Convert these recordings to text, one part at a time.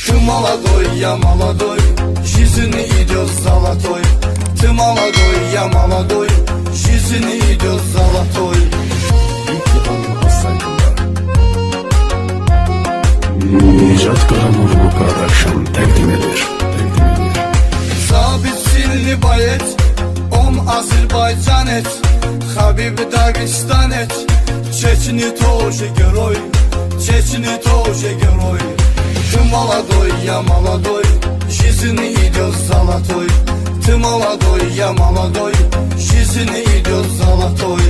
Ты молодой, я молодой, жизнь идет золотой. Ты молодой, я молодой, жизнь идет золотой. Nicat Karamurlu Production təqdim edir. Sabit Silli Bayet, Azerbaycan et, Habib Dagestan et, Чечни тоже герой, Чечни тоже герой. Ты молодой, я молодой, жизнь идет золотой. Ты молодой, я молодой, жизнь идет золотой.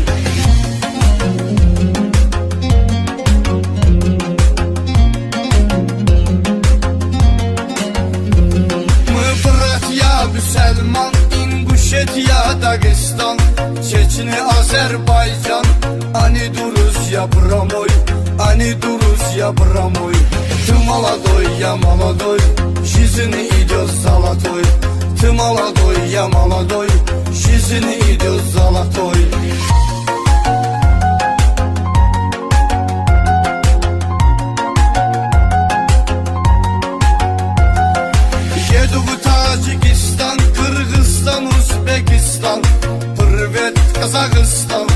Мы братья Müslüman, İnguşetiya, Dağıstan, Çeçni, Azerbaycan. Ani Rusya, Bramoy, Ani Rusya, Bramoy. Ты молодой, я молодой, жизнь идет золотой. Ты молодой, я молодой, жизнь идет золотой. Еду в Таджикистан, Кыргызстан, Узбекистан, Привет, Казахстан.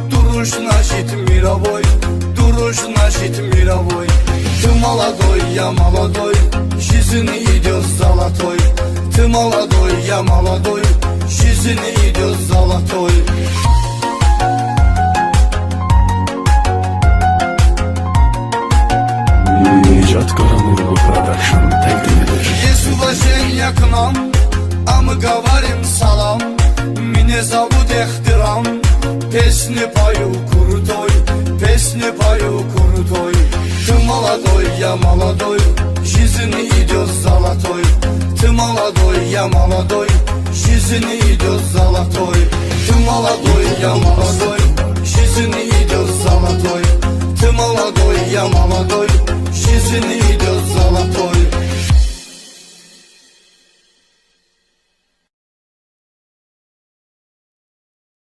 Дуруш нашит мировой, дуруш нашит мировой. Ты молодой, я молодой, жизнь идет золотой. Ты молодой, я молодой, жизнь идет золотой. Nicat Karamurlu Production təqdim edir. Есть уважение к нам, а мы говорим салам. Мне зовут Эхтирам, песни пою крутой, песни пою крутой. Ты молодой, я молодой, жизнь идет золотой. Ты молодой, я молодой, жизнь идет золотой. Ты молодой, я молодой, жизнь идет золотой. Ты молодой, я молодой, жизнь идет золотой.